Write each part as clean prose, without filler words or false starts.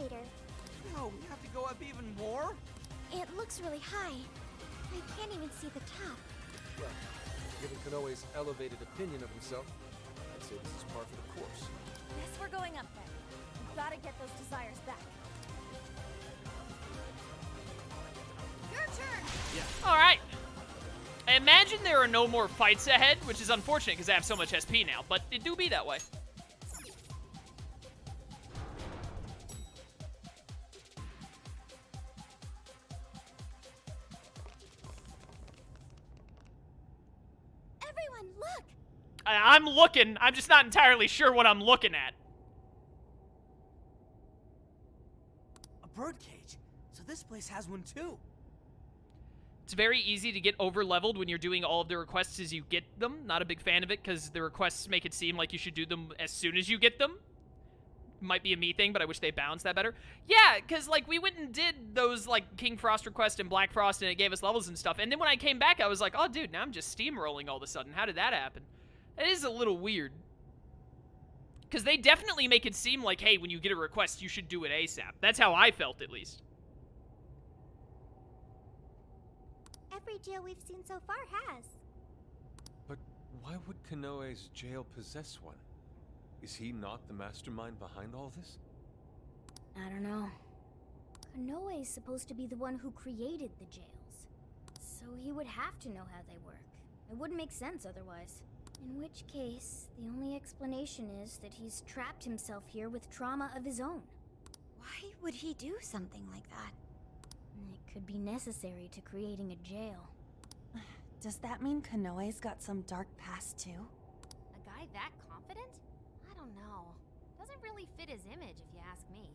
elevator. No, we have to go up even more? It looks really high. I can't even see the top. Well, given Konoe's elevated opinion of himself, I'd say this is par for the course. Guess we're going up then. We've got to get those desires back. Your turn! Alright. I imagine there are no more fights ahead, which is unfortunate because I have so much SP now, but it do be that way. Everyone, look! I'm looking. I'm just not entirely sure what I'm looking at. A birdcage. So this place has one too. It's very easy to get over-leveled when you're doing all of the requests as you get them. Not a big fan of it because the requests make it seem like you should do them as soon as you get them. Might be a me thing, but I wish they balanced that better. Yeah, because, like, we went and did those, like, King Frost request and Black Frost, and it gave us levels and stuff. And then when I came back, I was like, oh, dude, now I'm just steamrolling all of a sudden. How did that happen? It is a little weird. Because they definitely make it seem like, hey, when you get a request, you should do it ASAP. That's how I felt, at least. Every jail we've seen so far has. But why would Konoe's jail possess one? Is he not the mastermind behind all this? I don't know. Konoe's supposed to be the one who created the jails. So he would have to know how they work. It wouldn't make sense otherwise. In which case, the only explanation is that he's trapped himself here with trauma of his own. Why would he do something like that? It could be necessary to creating a jail. Does that mean Konoe's got some dark past too? A guy that confident? I don't know. Doesn't really fit his image if you ask me.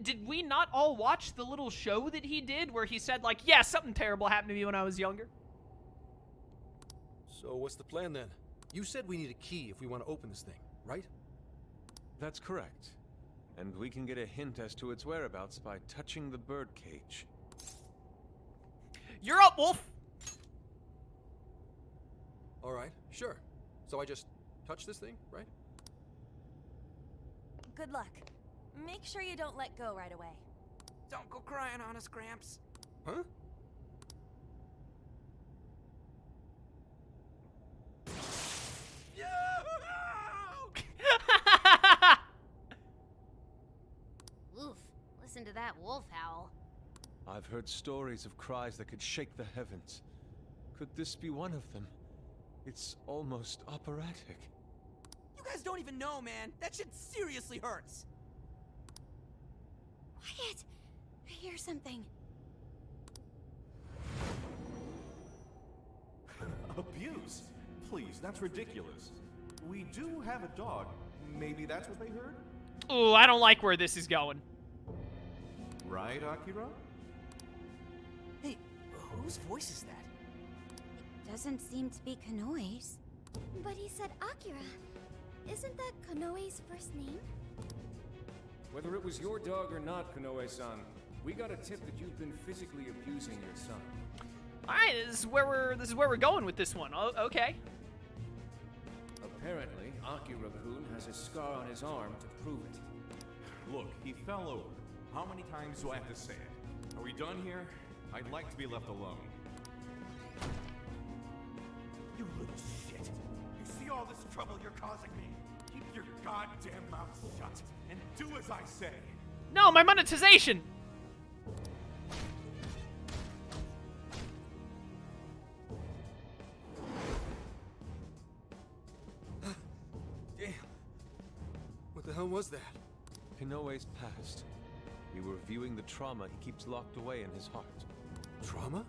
Did we not all watch the little show that he did where he said, like, yeah, something terrible happened to me when I was younger? So what's the plan then? You said we need a key if we want to open this thing, right? That's correct. And we can get a hint as to its whereabouts by touching the birdcage. You're up, Wolf! All right, sure. So I just touch this thing, right? Good luck. Make sure you don't let go right away. Don't go crying on us, Gramps. Huh? Oof, listen to that wolf howl. I've heard stories of cries that could shake the heavens. Could this be one of them? It's almost operatic. You guys don't even know, man. That shit seriously hurts. Quiet! I hear something. Abuse? Please, that's ridiculous. We do have a dog. Maybe that's what they heard? Ooh, I don't like where this is going. Right, Akira? Hey, whose voice is that? Doesn't seem to be Konoe's. But he said Akira. Isn't that Konoe's first name? Whether it was your dog or not, Konoe-san, we got a tip that you've been physically abusing your son. All right, this is where we're going with this one. Oh, okay. Apparently, Akira-kun has a scar on his arm to prove it. Look, he fell over. How many times do I have to say it? Are we done here? I'd like to be left alone. You little shit. You see all this trouble you're causing me? Keep your goddamn mouth shut and do as I say. No, my monetization. Damn. What the hell was that? Konoe's past. We were viewing the trauma he keeps locked away in his heart. Trauma?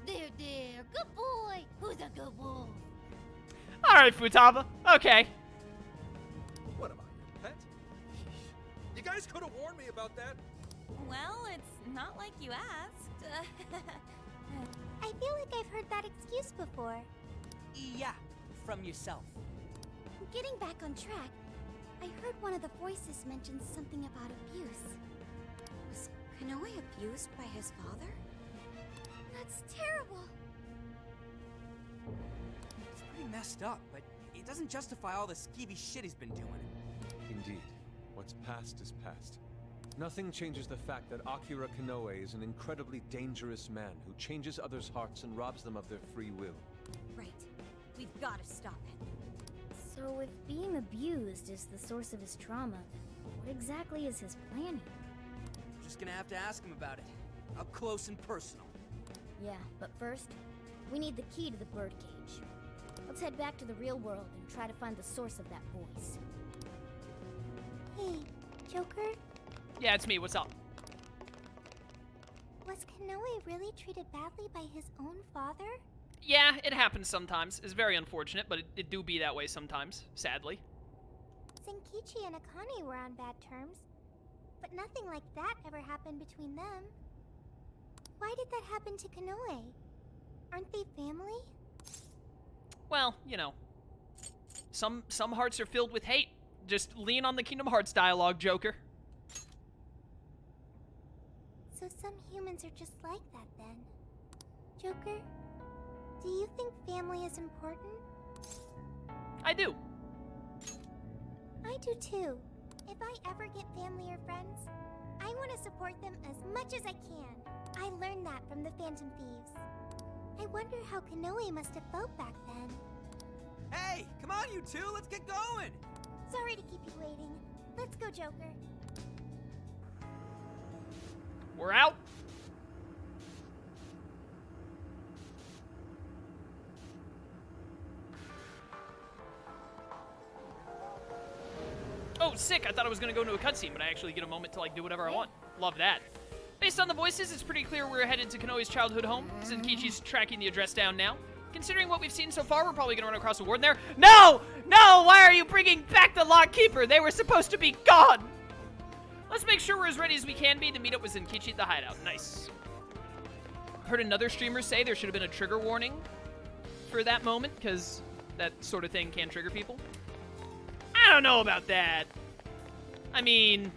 There, good boy. Who's a good wolf? All right, Futaba. Okay. What am I, your pet? You guys could have warned me about that. Well, it's not like you asked. I feel like I've heard that excuse before. Yeah, from yourself. Getting back on track, I heard one of the voices mention something about abuse. Was Konoe abused by his father? That's terrible. It's pretty messed up, but it doesn't justify all the skeevy shit he's been doing. Indeed. What's past is past. Nothing changes the fact that Akira Konoe is an incredibly dangerous man who changes others' hearts and robs them of their free will. Right. We've got to stop it. So if being abused is the source of his trauma, then what exactly is his plan here? I'm just gonna have to ask him about it. Up close and personal. Yeah, but first, we need the key to the birdcage. Let's head back to the real world and try to find the source of that voice. Hey, Joker? Yeah, it's me. What's up? Was Konoe really treated badly by his own father? Yeah, it happens sometimes. It's very unfortunate, but it do be that way sometimes, sadly. Zenkichi and Akane were on bad terms, but nothing like that ever happened between them. Why did that happen to Konoe? Aren't they family? Well, you know, some hearts are filled with hate. Just lean on the Kingdom Hearts dialogue, Joker. So some humans are just like that then. Joker, do you think family is important? I do. I do too. If I ever get family or friends, I want to support them as much as I can. I learned that from the Phantom Thieves. I wonder how Konoe must have felt back then. Hey, come on you two, let's get going! Sorry to keep you waiting. Let's go, Joker. We're out. Oh, sick. I thought I was going to go into a cutscene, but I actually get a moment to, like, do whatever I want. Love that. Based on the voices, it's pretty clear we're headed to Konoe's childhood home. Zenkichi's tracking the address down now. Considering what we've seen so far, we're probably going to run across a warden there. No! No! Why are you bringing back the Lock Keeper? They were supposed to be gone! Let's make sure we're as ready as we can be to meet up with Zenkichi at the hideout. Nice. Heard another streamer say there should have been a trigger warning for that moment, because that sort of thing can trigger people. I don't know about that. I mean,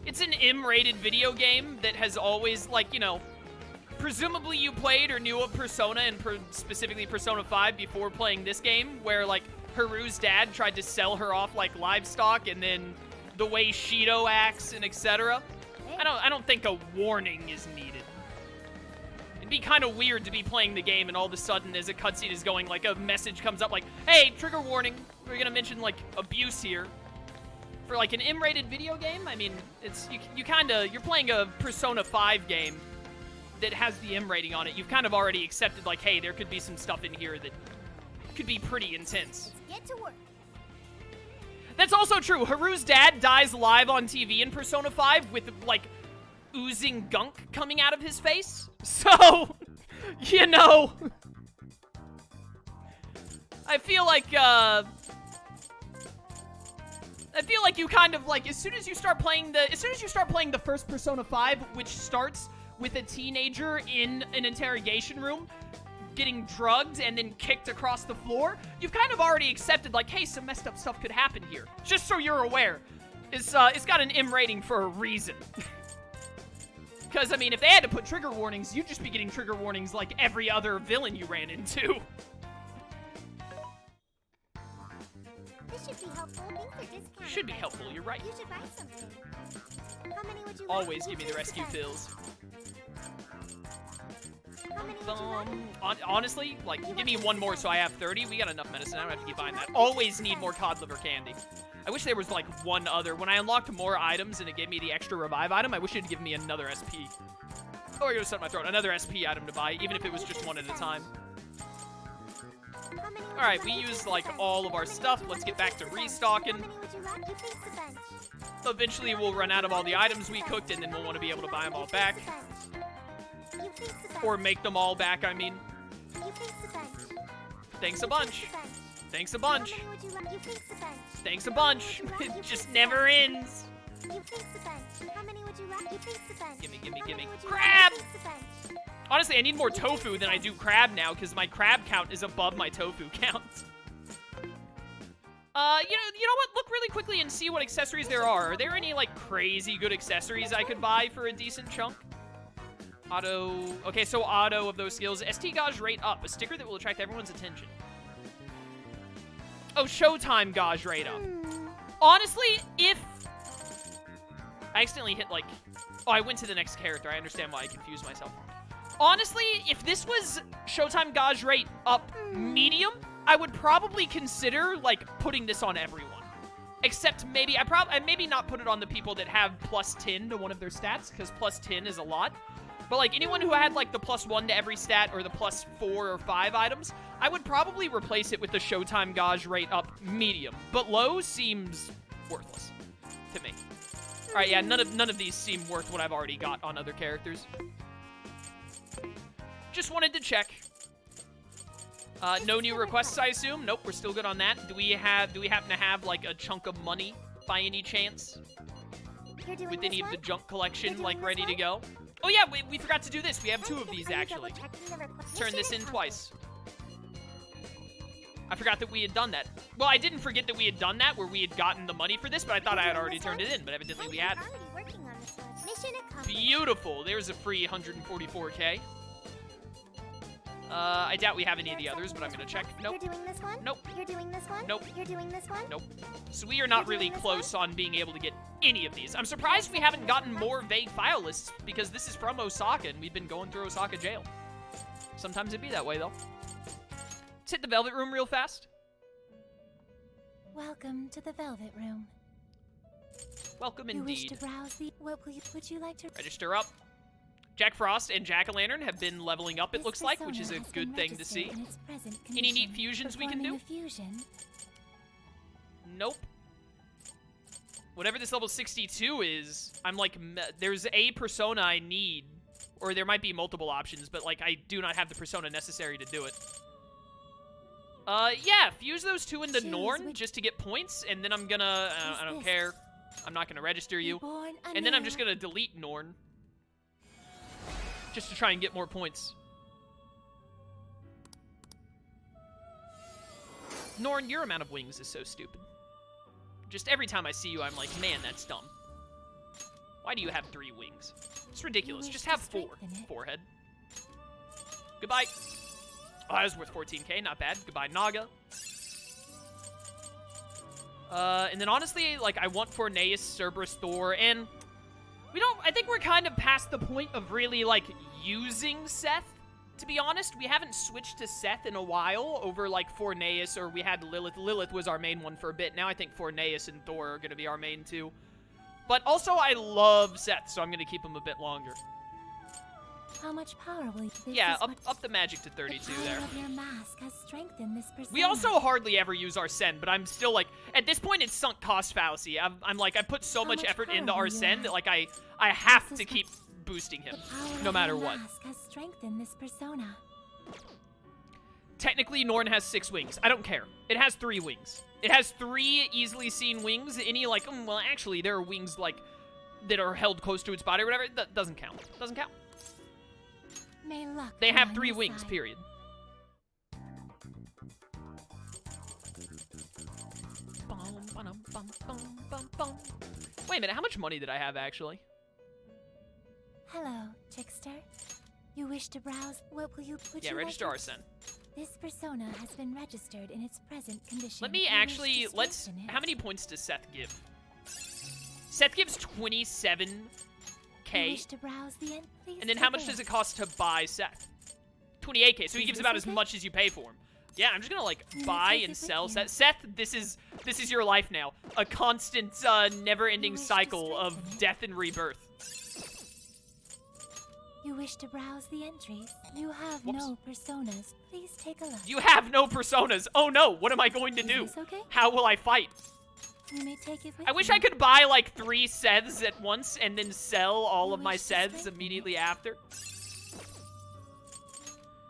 it's an M-rated video game that has always, like, you know, presumably you played or knew of Persona and specifically Persona 5 before playing this game, where, like, Haru's dad tried to sell her off like livestock, and then the way Shido acts and etc. I don't think a warning is needed. It'd be kind of weird to be playing the game and all of a sudden as a cutscene is going, like, a message comes up like, hey, trigger warning, we're gonna mention, like, abuse here. For, like, an M-rated video game, I mean, it's, you're playing a Persona 5 game that has the M rating on it. You've kind of already accepted, like, hey, there could be some stuff in here that could be pretty intense. Let's get to work. That's also true. Haru's dad dies live on TV in Persona 5 with, like, oozing gunk coming out of his face. So, you know, I feel like you kind of, like, as soon as you start playing the first Persona 5, which starts with a teenager in an interrogation room getting drugged and then kicked across the floor, you've kind of already accepted, like, hey, some messed up stuff could happen here. Just so you're aware. It's got an M rating for a reason. Because, I mean, if they had to put trigger warnings, you'd just be getting trigger warnings like every other villain you ran into. This should be helpful. Things are discounted. Should be helpful, you're right. You should buy something. How many would you Always like? give me the rescue pills. How many would you like? Honestly, like, give me one more so I have 30. We got enough medicine. I don't have to keep buying that. Always need more cod liver candy. I wish there was, like, one other. When I unlocked more items and it gave me the extra revive item, I wish it'd give me another SP. Oh, I gotta set my throat. Another SP item to buy, even if it was just one at a time. Alright, we used, like, all of our stuff. Let's get back to restocking. Eventually, we'll run out of all the items we cooked, and then we'll want to be able to buy them all back. Or make them all back, I mean. Thanks a bunch. Thanks a bunch. Thanks a bunch. It just never ends. Gimme. Crab! Honestly, I need more tofu than I do crab now, because my crab count is above my tofu count. You know what? Look really quickly and see what accessories there are. Are there any, like, crazy good accessories I could buy for a decent chunk? Auto... Okay, so auto of those skills. ST gauge rate up. A sticker that will attract everyone's attention. Oh, Showtime gauge rate up. Honestly, if... I accidentally hit, like... Oh, I went to the next character. I understand why I confused myself. Honestly, if this was Showtime Gauge rate up medium, I would probably consider, like, putting this on everyone. Except maybe, I maybe not put it on the people that have plus 10 to one of their stats, because plus 10 is a lot. But, like, anyone who had, like, the plus 1 to every stat or the plus 4 or 5 items, I would probably replace it with the Showtime Gauge rate up medium. But low seems worthless to me. Alright, yeah, none of these seem worth what I've already got on other characters. Just wanted to check. No new requests, I assume? Nope, we're still good on that. Do we happen to have, like, a chunk of money by any chance? With any of the junk collection, like, ready to go? Oh, yeah, we forgot to do this. We have 2 of these, actually. Turn this in twice. I forgot that we had done that. Well, I didn't forget that we had done that, where we had gotten the money for this, but I thought I had already turned it in, but evidently we hadn't. Beautiful. There's a free 144K. I doubt we have any of the others, but I'm gonna check. Nope. You're doing this one? Nope. You're doing this one? Nope. You're doing this one? Nope. So we are not really close on being able to get any of these. I'm surprised we haven't gotten more vague file lists, because this is from Osaka, and we've been going through Osaka jail. Sometimes it'd be that way, though. Let's hit the Velvet Room real fast. Welcome to the Velvet Room. Welcome You wish indeed. to browse the... Would you like to... Register up. Jack Frost and Jack-O-Lantern have been leveling up, it looks like, which is a good thing to see. Any neat fusions we can do? Nope. Whatever this level 62 is, I'm like, there's a persona I need. Or there might be multiple options, but, like, I do not have the persona necessary to do it. Yeah, fuse those 2 into Norn just to get points, and then I'm gonna, I don't care. I'm not gonna register you. And then I'm just gonna delete Norn. Just to try and get more points. Norn, your amount of wings is so stupid. Just every time I see you, I'm like, man, that's dumb. Why do you have 3 wings? It's ridiculous. Just have 4. Forehead. Goodbye. Oh, that was worth 14K. Not bad. Goodbye, Naga. And then honestly, like, I want Forneus, Cerberus, Thor, and... I think we're kind of past the point of really, like, using Seth, to be honest. We haven't switched to Seth in a while over, like, Forneus, or we had Lilith. Lilith was our main one for a bit. Now I think Forneus and Thor are going to be our main 2. But also, I love Seth, so I'm going to keep him a bit longer. How much power will you... Yeah, up the magic to 32 there. Of your mask has strengthened this persona. We also hardly ever use Arsene, but I'm still like, at this point it's sunk cost fallacy. I'm like, I put so much effort into Arsene that like I have to keep boosting him, no matter what. Mask has strengthened this persona. Technically, Norn has 6 wings. I don't care. It has 3 wings. It has 3 easily seen wings. Any like, well, actually, there are wings like that are held close to its body or whatever. That doesn't count. Doesn't count. May luck They have be on 3 your wings, side. period. Wait a minute, how much money did I have, actually? Hello, Trickster. You wish to browse? What will you... Yeah, register Arsene. This persona has been registered in its present condition. Let me You actually, wish to let's... strengthen it. How many points does Seth give? Seth gives 27K. You wish to browse the end? Please And then how take much a does look. it cost to buy Seth? 28K, so he Is gives this about as okay? much as you pay for him. Yeah, I'm just gonna, like, You may buy take and it with sell you. Seth. Seth, this is your life now. A constant, never-ending You wish to cycle of strengthen it? death and rebirth. You wish to browse the entries? You have Whoops. no personas. Please take a look. You have no personas. Oh no, what am I going to Is do? this okay? How will I fight? You may take it with I wish you. I could buy, like, 3 Seths at once and then sell all You of my wish to Seths strengthen immediately after.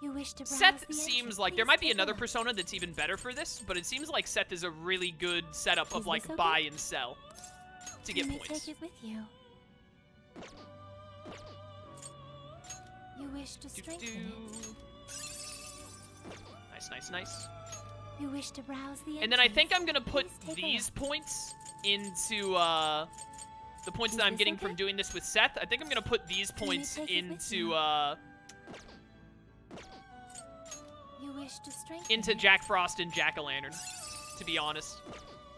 You wish to browse Seth the seems entries? like there Please might be take a another look. persona that's even better for this, but it seems like Seth is a really good setup of Is like this okay? buy and sell to get You may points. take it with you. You wish to strengthen it. Nice, nice, nice. You wish to browse the And then I think entries? I'm gonna put Please take a these look. points into the points Is that I'm this getting okay? from doing this with Seth. I think I'm gonna put these may points take it with into you. You wish to strengthen into it. Jack Frost and Jack-O-Lantern, to be honest.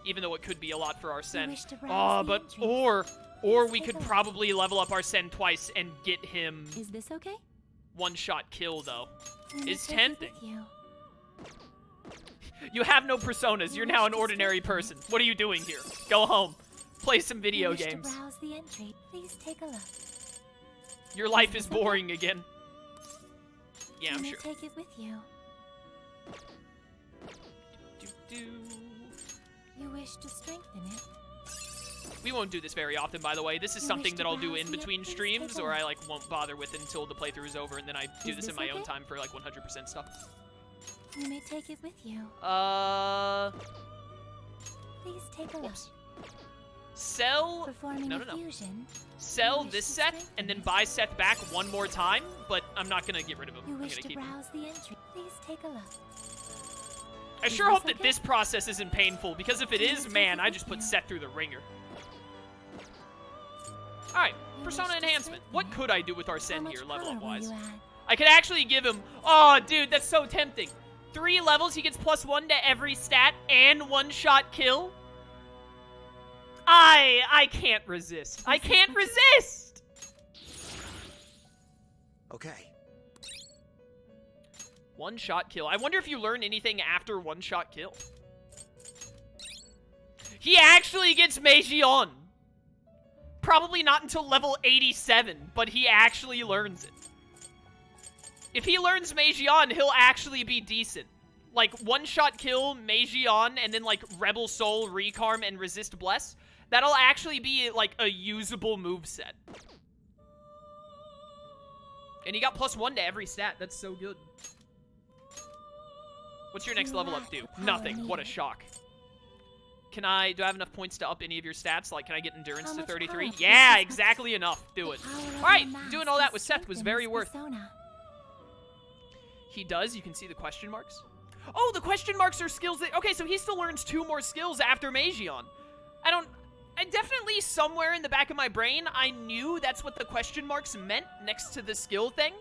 even though it could be a lot for Arsene. wish to browse the But entries. or we Take could a look. probably level up Arsene twice and get him Is this okay? one-shot kill though. We may It's take it tempting. with you. You have no personas. You're now an ordinary person. What are you doing here? Go home. Play some video You wish games. to browse the entry. Please take a look. Your life is boring again. Yeah, You I'm may sure. take it with you. You wish to strengthen it. We won't do this very often, by the way. This is You something wish that to I'll do browse in the between entries? streams, Take a or I look. won't bother with until the playthrough is over, and then I do Is this in this my own okay? time for 100% stuff. You may take it with you. Please take a look. Whoops. Sell. Performing No, a no, no. fusion. Sell wish this to Seth strengthen and then it. buy Seth back one more time, but I'm not gonna get rid of him. You I'm wish gonna to keep him. browse the entry. Please take a look. I Is sure this hope that okay? this process isn't painful, because if it You is, may man, take it I with just put you. Seth through the ringer. Alright, You Persona wish to Enhancement. strengthen What it. could I do with How Arsene much here, power level up will wise? you add? I could actually give him. Oh, dude, that's so tempting. 3 levels, he gets +1 to every stat and one-shot kill. I can't resist. I can't resist. Okay. One-shot kill. I wonder if you learn anything after one-shot kill. He actually gets Meijion. Probably not until level 87, but he actually learns it. If he learns Meijion, he'll actually be decent. Like, one-shot kill, Meijion, and then, like, Rebel Soul, Recarm, and Resist Bless. That'll actually be, like, a usable moveset. And he got +1 to every stat. That's so good. What's your next You level lack up do? the power Nothing. What a needed. shock. Do I have enough points to up any of your stats? Like, can I get endurance How to much 33? power Yeah, does this exactly enough. Do The it. power of Alright, your mask doing all that can with Seth was strengthen very this worth. persona. He does. You can see the question marks. Oh, the question marks are skills that... Okay, so he still learns 2 more skills after Meijion. I definitely, somewhere in the back of my brain, I knew that's what the question marks meant next to the skill thing,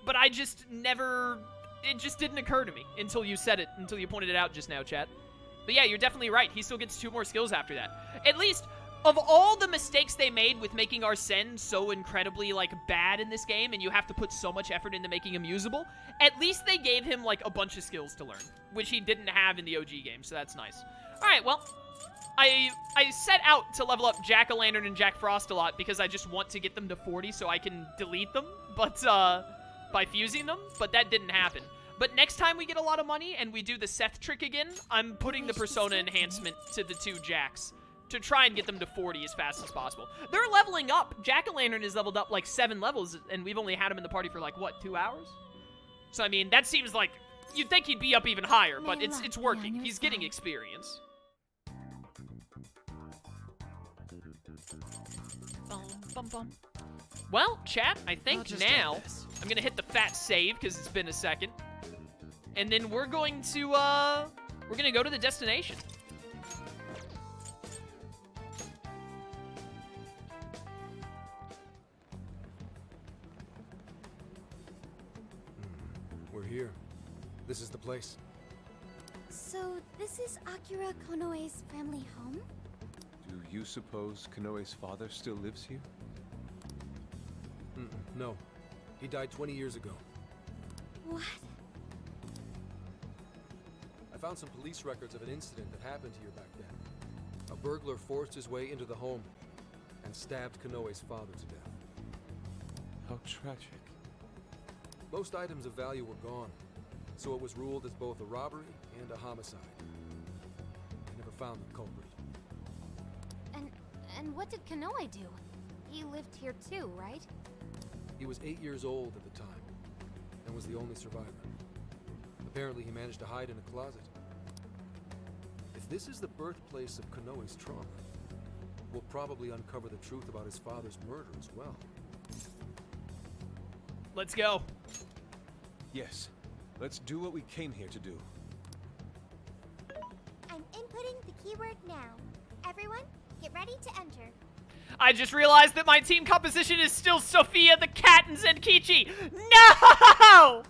but I just never... It just didn't occur to me until you said it, until you pointed it out just now, chat. But yeah, you're definitely right. He still gets 2 more skills after that. At least, of all the mistakes they made with making Arsene so incredibly, like, bad in this game, and you have to put so much effort into making him usable, at least they gave him, like, a bunch of skills to learn, which he didn't have in the OG game, so that's nice. Alright, well, I set out to level up Jack-O-Lantern and Jack Frost a lot because I just want to get them to 40 so I can delete them, but, by fusing them, but that didn't happen. But next time we get a lot of money and we do the Seth trick again, I'm putting the Persona enhancement to the 2 Jacks to try and get them to 40 as fast as possible. They're leveling up. Jack-O-Lantern is leveled up like 7 levels, and we've only had him in the party for like, what, 2 hours? So, I mean, that seems like... You'd think he'd be up even higher, but May it's luck be on working. your He's getting side. experience. Bum, bum, bum. Well, chat, I think just now done this. I'm gonna hit the fat save because it's been a second, and then we're going to go to the destination. We're here. This is the place. So, this is Akira Konoe's family home? Do you suppose Konoe's father still lives here? No. He died 20 years ago. What? I found some police records of an incident that happened here back then. A burglar forced his way into the home and stabbed Konoe's father to death. How tragic. Most items of value were gone, so it was ruled as both a robbery and a homicide. I never found the culprit. And what did Konoe do? He lived here too, right? He was 8 years old at the time, and was the only survivor. Apparently he managed to hide in a closet. If this is the birthplace of Konoe's trauma, we'll probably uncover the truth about his father's murder as well. Let's go. Yes. Let's do what we came here to do. I'm inputting the keyword now. Everyone, get ready to enter. I just realized that my team composition is still Sophia, the cat, and Zenkichi. No!